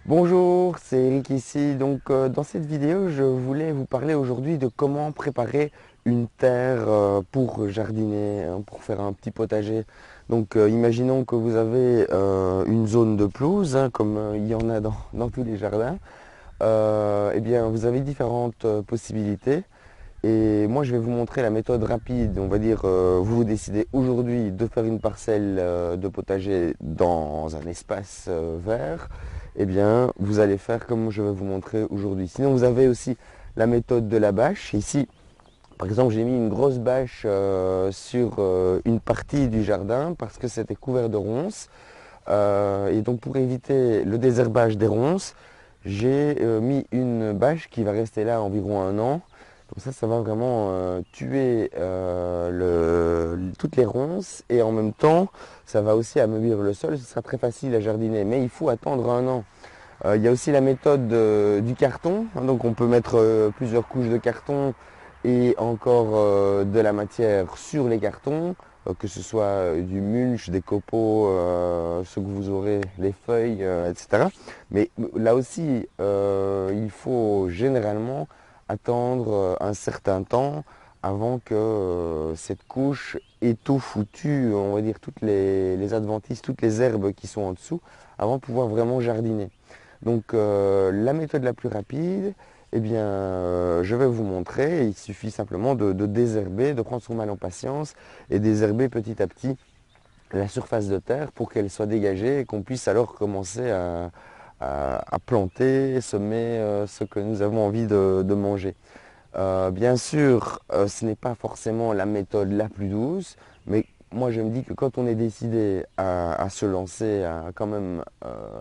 Bonjour, c'est Eric ici. Dans cette vidéo, je voulais vous parler aujourd'hui de comment préparer une terre pour jardiner, hein, pour faire un petit potager. Imaginons que vous avez une zone de pelouse, hein, comme il y en a dans tous les jardins. Eh bien, vous avez différentes possibilités. Et moi, je vais vous montrer la méthode rapide. On va dire, vous décidez aujourd'hui de faire une parcelle de potager dans un espace vert. Eh bien, vous allez faire comme je vais vous montrer aujourd'hui. Sinon, vous avez aussi la méthode de la bâche. Ici, par exemple, j'ai mis une grosse bâche sur une partie du jardin parce que c'était couvert de ronces. Et donc, pour éviter le désherbage des ronces, j'ai mis une bâche qui va rester là environ un an. Comme ça va vraiment tuer toutes les ronces et en même temps, ça va aussi ameublir le sol. Ce sera très facile à jardiner, mais il faut attendre un an. Il y a aussi la méthode du carton. Hein, donc on peut mettre plusieurs couches de carton et encore de la matière sur les cartons, que ce soit du mulch, des copeaux, ce que vous aurez, les feuilles, etc. Mais là aussi, il faut généralement attendre un certain temps avant que cette couche étouffe ou tue, on va dire, toutes les adventices, toutes les herbes qui sont en dessous, avant de pouvoir vraiment jardiner. La méthode la plus rapide, eh bien, je vais vous montrer. Il suffit simplement de désherber, de prendre son mal en patience et désherber petit à petit la surface de terre pour qu'elle soit dégagée et qu'on puisse alors commencer à planter, semer ce que nous avons envie de manger. Bien sûr, ce n'est pas forcément la méthode la plus douce, mais moi je me dis que quand on est décidé à se lancer, à quand même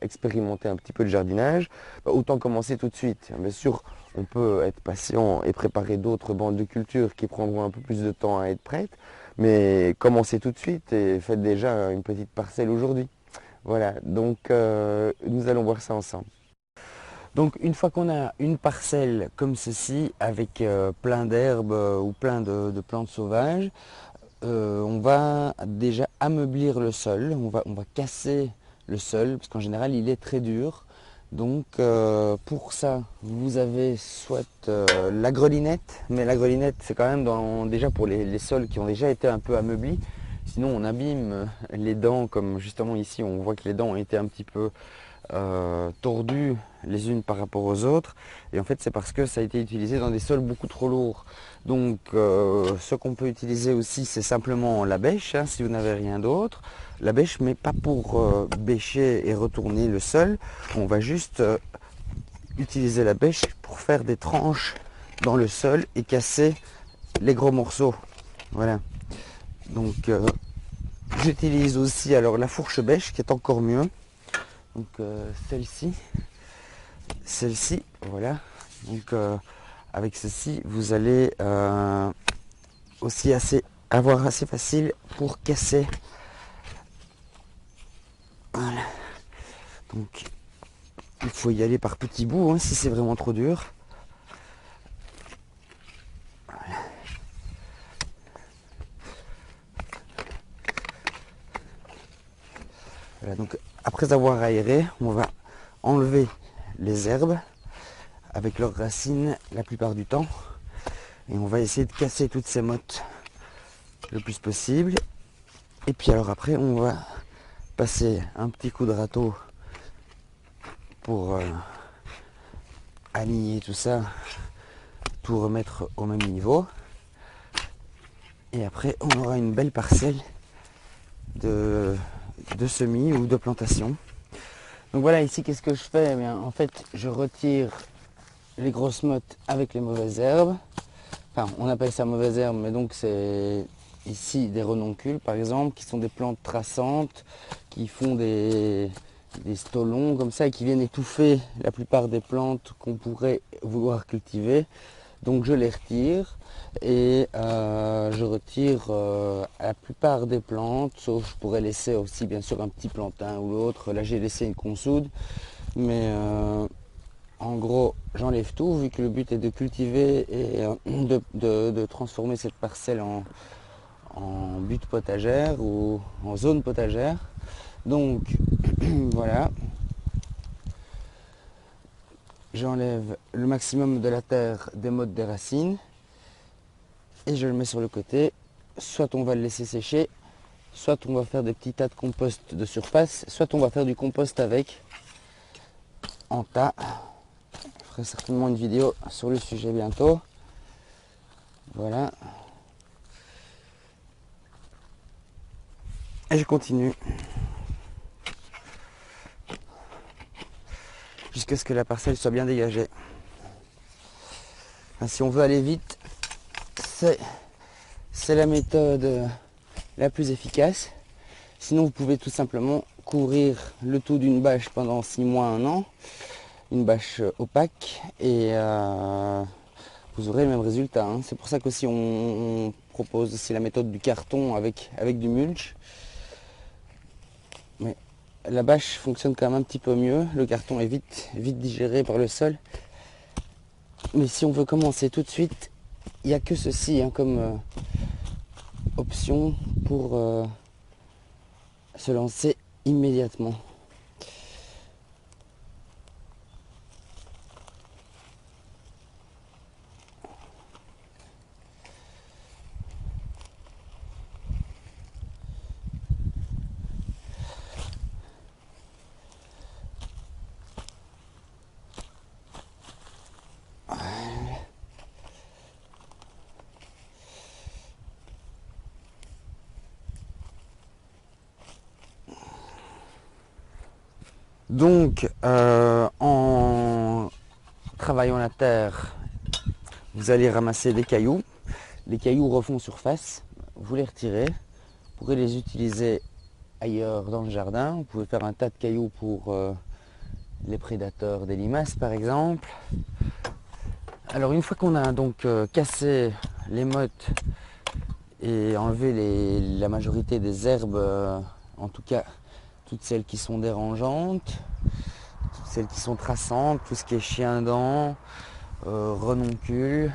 expérimenter un petit peu de jardinage, bah, autant commencer tout de suite. Bien sûr, on peut être patient et préparer d'autres bandes de culture qui prendront un peu plus de temps à être prêtes, mais commencez tout de suite et faites déjà une petite parcelle aujourd'hui. Voilà, nous allons voir ça ensemble. Donc une fois qu'on a une parcelle comme ceci, avec plein d'herbes ou plein de plantes sauvages, on va déjà ameublir le sol, on va casser le sol, parce qu'en général il est très dur. Pour ça, vous avez soit la grelinette, mais la grelinette c'est quand même déjà pour les sols qui ont déjà été un peu ameublis. Sinon on abîme les dents, comme justement ici on voit que les dents ont été un petit peu tordues les unes par rapport aux autres. Et en fait c'est parce que ça a été utilisé dans des sols beaucoup trop lourds. Ce qu'on peut utiliser aussi, c'est simplement la bêche, hein, si vous n'avez rien d'autre. La bêche, mais pas pour bêcher et retourner le sol. On va juste utiliser la bêche pour faire des tranches dans le sol et casser les gros morceaux. Voilà. Donc, j'utilise aussi alors la fourche bêche qui est encore mieux. Celle-ci, voilà. Avec ceci, vous allez aussi avoir assez facile pour casser. Voilà. Donc il faut y aller par petits bouts, hein, si c'est vraiment trop dur. Voilà, donc après avoir aéré, on va enlever les herbes avec leurs racines la plupart du temps. Et on va essayer de casser toutes ces mottes le plus possible. Et puis alors après, on va passer un petit coup de râteau pour aligner tout ça, tout remettre au même niveau. Et après, on aura une belle parcelle de semis ou de plantation. Donc voilà, ici, qu'est-ce que je fais? Eh bien, en fait, je retire les grosses mottes avec les mauvaises herbes. Enfin, on appelle ça mauvaises herbes, mais donc c'est ici des renoncules, par exemple, qui sont des plantes traçantes, qui font des stolons comme ça et qui viennent étouffer la plupart des plantes qu'on pourrait vouloir cultiver. Donc je les retire et je retire la plupart des plantes, sauf je pourrais laisser aussi bien sûr un petit plantain ou l'autre. Là j'ai laissé une consoude, mais en gros j'enlève tout vu que le but est de cultiver et de transformer cette parcelle en butte potagère ou en zone potagère. Donc voilà. j'enlève le maximum de la terre des mottes des racines et je le mets sur le côté. Soit on va le laisser sécher, soit on va faire des petits tas de compost de surface, soit on va faire du compost avec en tas. Je ferai certainement une vidéo sur le sujet bientôt. Voilà. Et je continue jusqu'à ce que la parcelle soit bien dégagée. Si on veut aller vite, c'est la méthode la plus efficace. Sinon, vous pouvez tout simplement couvrir le tout d'une bâche pendant 6 mois, 1 an, une bâche opaque, et vous aurez le même résultat. C'est pour ça qu'aussi on propose aussi la méthode du carton avec du mulch. Mais la bâche fonctionne quand même un petit peu mieux. Le carton est vite digéré par le sol. Mais si on veut commencer tout de suite, il n'y a que ceci comme option pour se lancer immédiatement. Donc, en travaillant la terre, vous allez ramasser des cailloux. Les cailloux refont surface, vous les retirez. Vous pourrez les utiliser ailleurs dans le jardin. Vous pouvez faire un tas de cailloux pour les prédateurs des limaces par exemple. Alors une fois qu'on a donc cassé les mottes et enlevé la majorité des herbes, en tout cas toutes celles qui sont dérangeantes, toutes celles qui sont traçantes, tout ce qui est chien-dent, renoncules.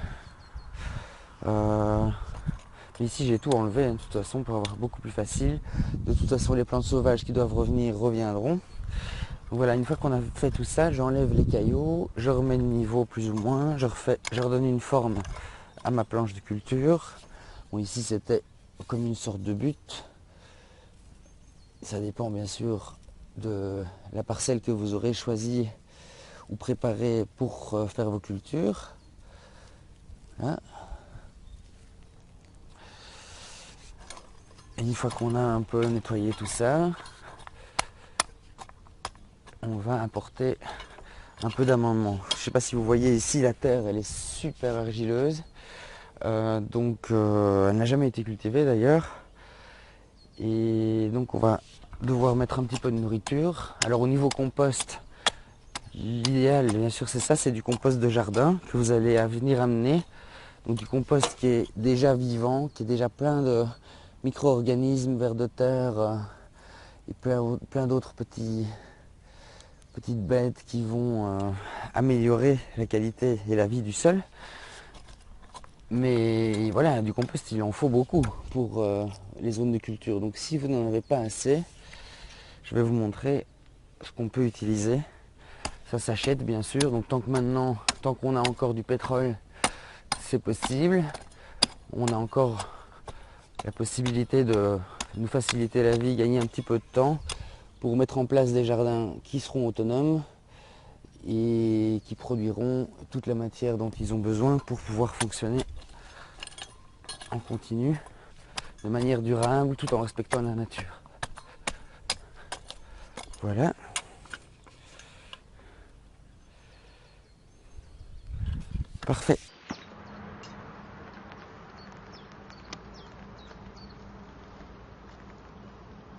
Mais ici j'ai tout enlevé, de toute façon, pour avoir beaucoup plus facile. De toute façon, les plantes sauvages qui doivent revenir reviendront. Donc voilà, une fois qu'on a fait tout ça, j'enlève les cailloux, je remets le niveau plus ou moins, je redonne une forme à ma planche de culture. Bon, ici c'était comme une sorte de butte. Ça dépend bien sûr de la parcelle que vous aurez choisie ou préparée pour faire vos cultures. Hein. Et une fois qu'on a un peu nettoyé tout ça, on va apporter un peu d'amendement. Je ne sais pas si vous voyez ici, la terre elle est super argileuse. Donc elle n'a jamais été cultivée d'ailleurs. Et donc on va devoir mettre un petit peu de nourriture. Alors au niveau compost, l'idéal bien sûr c'est ça, c'est du compost de jardin que vous allez venir amener. Donc du compost qui est déjà vivant, qui est déjà plein de micro-organismes, vers de terre et plein d'autres petites bêtes qui vont améliorer la qualité et la vie du sol. Mais voilà, du compost il en faut beaucoup pour les zones de culture. Donc si vous n'en avez pas assez, je vais vous montrer ce qu'on peut utiliser. Ça s'achète bien sûr, donc tant qu'on a encore du pétrole, c'est possible. On a encore la possibilité de nous faciliter la vie, gagner un petit peu de temps pour mettre en place des jardins qui seront autonomes et qui produiront toute la matière dont ils ont besoin pour pouvoir fonctionner en continu, de manière durable, tout en respectant la nature. Voilà. Parfait.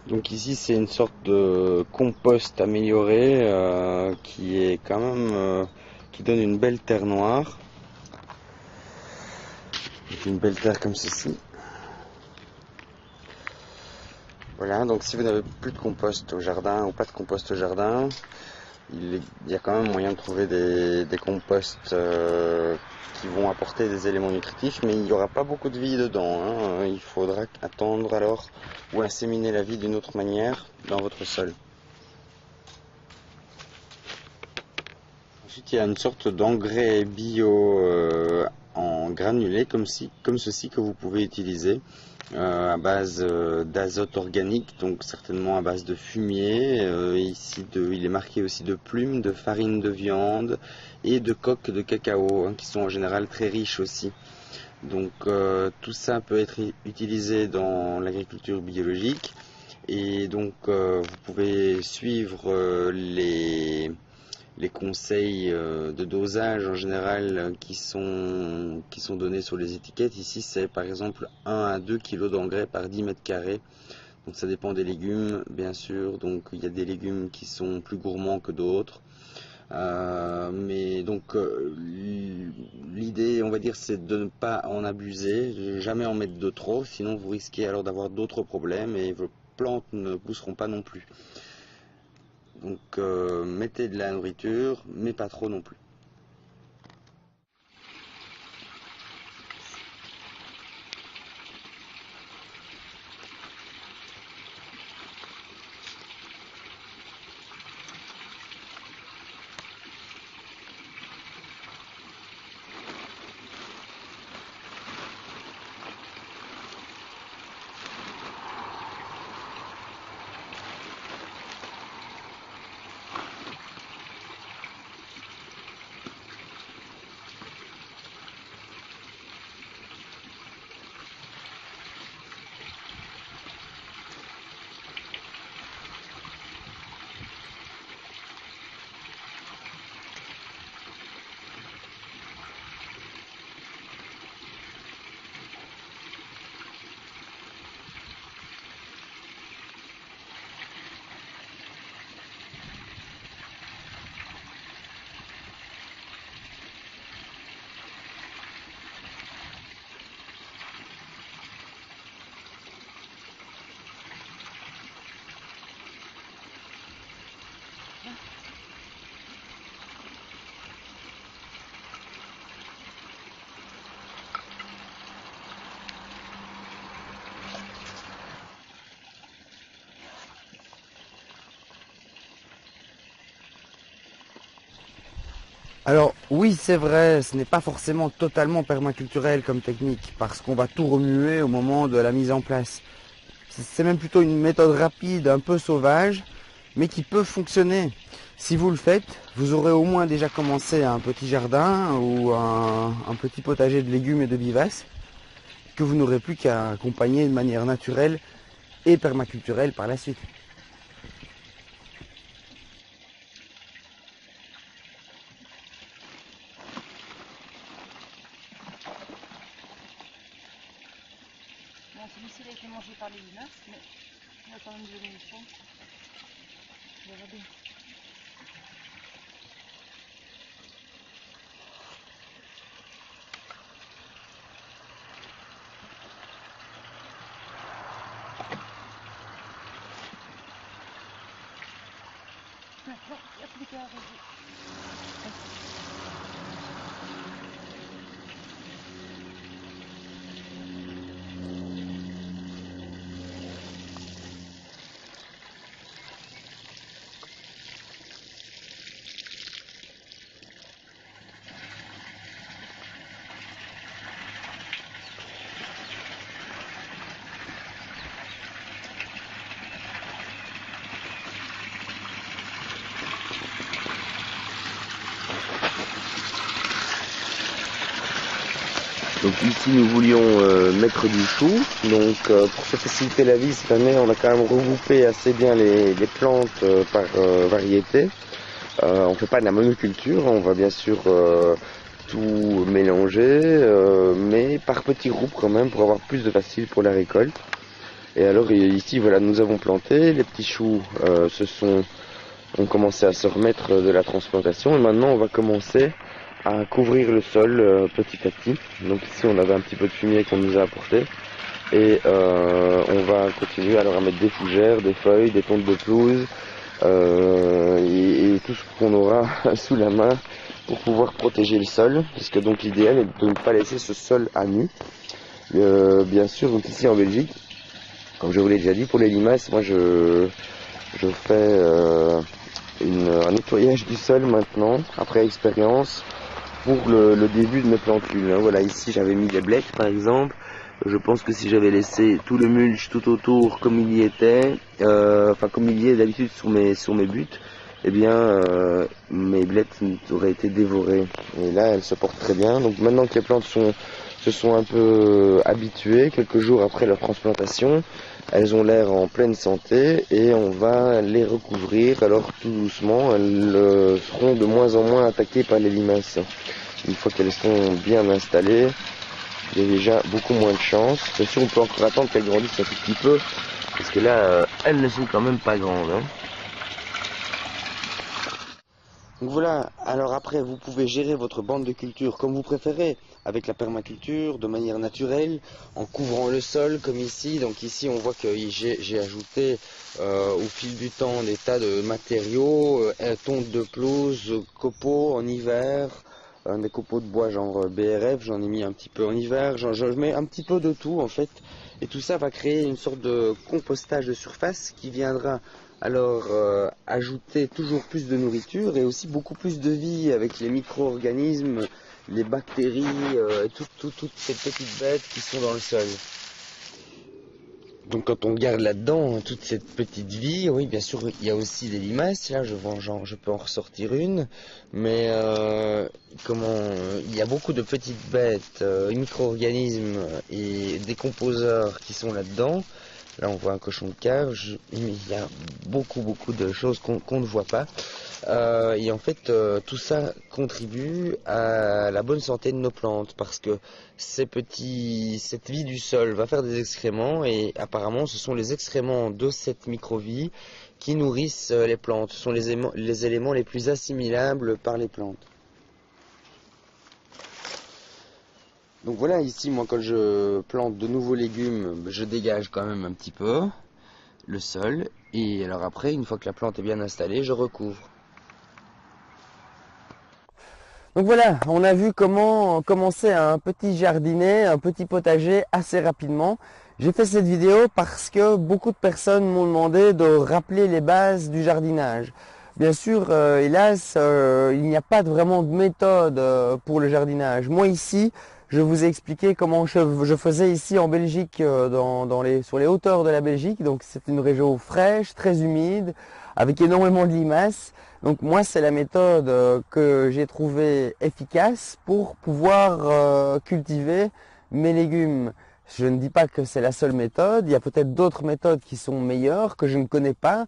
Donc ici c'est une sorte de compost amélioré qui est quand même qui donne une belle terre noire. Une belle terre comme ceci. Voilà, donc si vous n'avez plus de compost au jardin ou pas de compost au jardin, il y a quand même moyen de trouver des composts qui vont apporter des éléments nutritifs, mais il n'y aura pas beaucoup de vie dedans. Il faudra attendre alors ou inséminer la vie d'une autre manière dans votre sol. Ensuite, il y a une sorte d'engrais bio en granulé comme ceci que vous pouvez utiliser à base d'azote organique, donc certainement à base de fumier. Il est marqué aussi de plumes, de farine de viande et de coques de cacao, hein, qui sont en général très riches aussi. Donc tout ça peut être utilisé dans l'agriculture biologique et donc vous pouvez suivre les conseils de dosage en général qui sont donnés sur les étiquettes. Ici, c'est par exemple 1 à 2 kg d'engrais par 10 mètres carrés. Donc ça dépend des légumes, bien sûr. Donc il y a des légumes qui sont plus gourmands que d'autres. Mais donc l'idée, on va dire, c'est de ne pas en abuser, jamais en mettre de trop, sinon vous risquez alors d'avoir d'autres problèmes et vos plantes ne pousseront pas non plus. Donc mettez de la nourriture, mais pas trop non plus. Alors oui, c'est vrai, ce n'est pas forcément totalement permaculturel comme technique, parce qu'on va tout remuer au moment de la mise en place. C'est même plutôt une méthode rapide, un peu sauvage, mais qui peut fonctionner. Si vous le faites, vous aurez au moins déjà commencé un petit jardin ou un petit potager de légumes et de vivaces, que vous n'aurez plus qu'à accompagner de manière naturelle et permaculturelle par la suite. Bon, celui-ci il a été mangé par les limaces, mais il a quand même donné une chance. On verra bien. Non, il n'y a plus qu'à arroser. Donc ici nous voulions mettre du chou, donc pour se faciliter la vie cette année on a quand même regroupé assez bien les plantes par variété. On ne fait pas de la monoculture, on va bien sûr tout mélanger, mais par petits groupes quand même pour avoir plus de facile pour la récolte. Et alors ici voilà, nous avons planté, les petits choux ont commencé à se remettre de la transplantation et maintenant on va commencer à couvrir le sol petit à petit. Donc ici on avait un petit peu de fumier qu'on nous a apporté et on va continuer alors à mettre des fougères, des feuilles, des tontes de pelouse et tout ce qu'on aura sous la main pour pouvoir protéger le sol, parce que donc l'idéal est de ne pas laisser ce sol à nu. Bien sûr, donc ici en Belgique, comme je vous l'ai déjà dit, pour les limaces, moi je fais un nettoyage du sol maintenant, après expérience, pour le début de mes plantules. Voilà, ici j'avais mis des blecs par exemple. Je pense que si j'avais laissé tout le mulch tout autour comme il y était, enfin comme il y est d'habitude sur mes buts, eh bien mes blettes auraient été dévorées. Et là elles se portent très bien. Donc maintenant que les plantes se sont un peu habituées, quelques jours après leur transplantation, elles ont l'air en pleine santé et on va les recouvrir. Alors tout doucement, elles seront de moins en moins attaquées par les limaces. Une fois qu'elles sont bien installées, il y a déjà beaucoup moins de chance. Bien sûr, on peut encore attendre qu'elles grandissent un tout petit peu, parce que là, elles ne sont quand même pas grandes. Donc voilà, alors après vous pouvez gérer votre bande de culture comme vous préférez, avec la permaculture, de manière naturelle, en couvrant le sol comme ici. Donc ici on voit que j'ai ajouté au fil du temps des tas de matériaux, tonte de pelouse, copeaux en hiver, des copeaux de bois genre BRF, j'en ai mis un petit peu en hiver, je mets un petit peu de tout en fait. Et tout ça va créer une sorte de compostage de surface qui viendra alors ajouter toujours plus de nourriture et aussi beaucoup plus de vie avec les micro-organismes, les bactéries, toutes ces petites bêtes qui sont dans le sol. Donc quand on regarde là-dedans toute cette petite vie, oui bien sûr il y a aussi des limaces, là je peux en ressortir une, mais il y a beaucoup de petites bêtes, micro-organismes et décomposeurs qui sont là-dedans. Là, on voit un cochon de cage, mais il y a beaucoup de choses qu'on ne voit pas. Et en fait, tout ça contribue à la bonne santé de nos plantes parce que cette vie du sol va faire des excréments et apparemment, ce sont les excréments de cette microvie qui nourrissent les plantes. Ce sont les éléments les plus assimilables par les plantes. Donc voilà, ici, moi, quand je plante de nouveaux légumes, je dégage quand même un petit peu le sol. Et alors après, une fois que la plante est bien installée, je recouvre. Donc voilà, on a vu comment commencer un petit jardinet, un petit potager assez rapidement. J'ai fait cette vidéo parce que beaucoup de personnes m'ont demandé de rappeler les bases du jardinage. Bien sûr, hélas, il n'y a pas vraiment de méthode pour le jardinage. Moi ici, je vous ai expliqué comment je faisais ici en Belgique, sur les hauteurs de la Belgique. Donc c'est une région fraîche, très humide, avec énormément de limaces. Donc moi c'est la méthode que j'ai trouvée efficace pour pouvoir cultiver mes légumes. Je ne dis pas que c'est la seule méthode, il y a peut-être d'autres méthodes qui sont meilleures que je ne connais pas.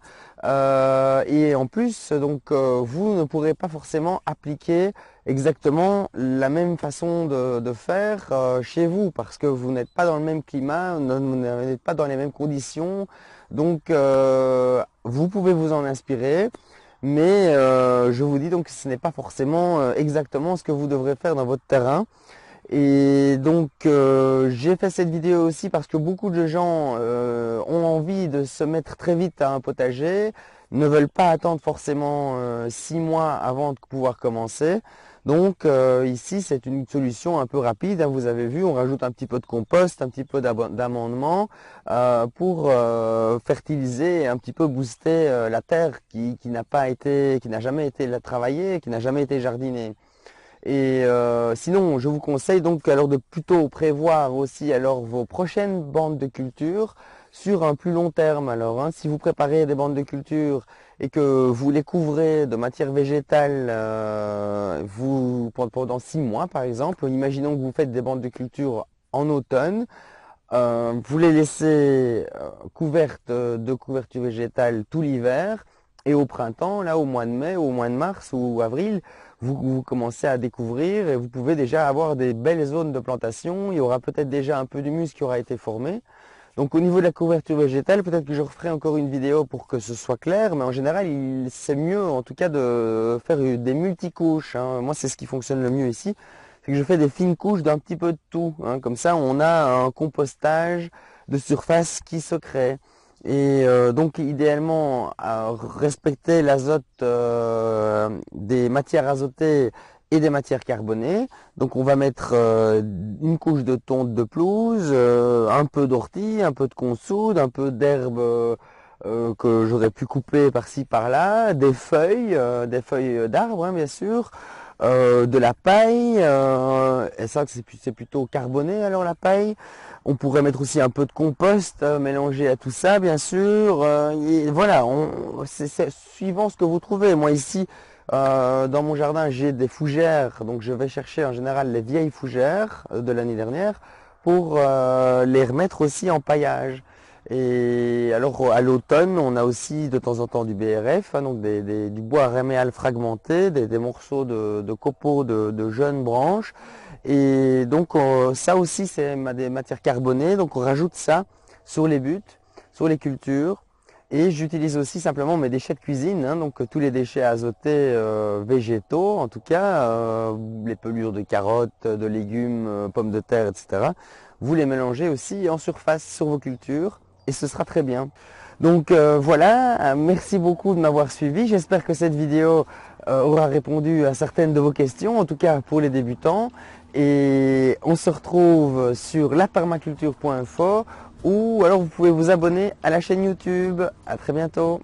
Et en plus, vous ne pourrez pas forcément appliquer exactement la même façon de faire chez vous parce que vous n'êtes pas dans le même climat, vous n'êtes pas dans les mêmes conditions. Donc vous pouvez vous en inspirer. Mais je vous dis donc que ce n'est pas forcément exactement ce que vous devrez faire dans votre terrain. Et donc j'ai fait cette vidéo aussi parce que beaucoup de gens ont envie de se mettre très vite à un potager, ne veulent pas attendre forcément 6 mois avant de pouvoir commencer. Donc ici c'est une solution un peu rapide, hein, vous avez vu, on rajoute un petit peu de compost, un petit peu d'amendement pour fertiliser et un petit peu booster la terre qui n'a jamais été travaillée, qui n'a jamais été jardinée. Et sinon, je vous conseille donc alors de plutôt prévoir aussi alors vos prochaines bandes de culture sur un plus long terme. Alors, hein, si vous préparez des bandes de culture et que vous les couvrez de matière végétale pendant 6 mois par exemple, imaginons que vous faites des bandes de culture en automne, vous les laissez couvertes de couverture végétale tout l'hiver et au printemps, là au mois de mai, au mois de mars ou avril, vous commencez à découvrir et vous pouvez déjà avoir des belles zones de plantation. Il y aura peut-être déjà un peu d'humus qui aura été formé. Donc au niveau de la couverture végétale, peut-être que je referai encore une vidéo pour que ce soit clair, mais en général, c'est mieux en tout cas de faire des multicouches, hein. Moi, c'est ce qui fonctionne le mieux ici, c'est que je fais des fines couches d'un petit peu de tout, hein. Comme ça, on a un compostage de surface qui se crée. Et donc idéalement respecter l'azote des matières azotées et des matières carbonées. Donc on va mettre une couche de tonte de pelouse, un peu d'ortie, un peu de consoude, un peu d'herbe que j'aurais pu couper par-ci par-là, des feuilles d'arbres bien sûr, de la paille, et ça c'est plutôt carboné alors la paille. On pourrait mettre aussi un peu de compost mélangé à tout ça bien sûr. Et voilà, c'est suivant ce que vous trouvez. Moi ici dans mon jardin j'ai des fougères, donc je vais chercher en général les vieilles fougères de l'année dernière pour les remettre aussi en paillage. Et alors à l'automne, on a aussi de temps en temps du BRF, hein, donc du bois réméal fragmenté, des morceaux de copeaux de jeunes branches. Et donc ça aussi c'est des matières carbonées, donc on rajoute ça sur les buts, sur les cultures. Et j'utilise aussi simplement mes déchets de cuisine, hein, donc tous les déchets azotés végétaux, en tout cas, les pelures de carottes, de légumes, pommes de terre, etc. Vous les mélangez aussi en surface sur vos cultures et ce sera très bien. Donc voilà, merci beaucoup de m'avoir suivi. J'espère que cette vidéo aura répondu à certaines de vos questions, en tout cas pour les débutants. Et on se retrouve sur lapermaculture.info ou alors vous pouvez vous abonner à la chaîne YouTube. À très bientôt.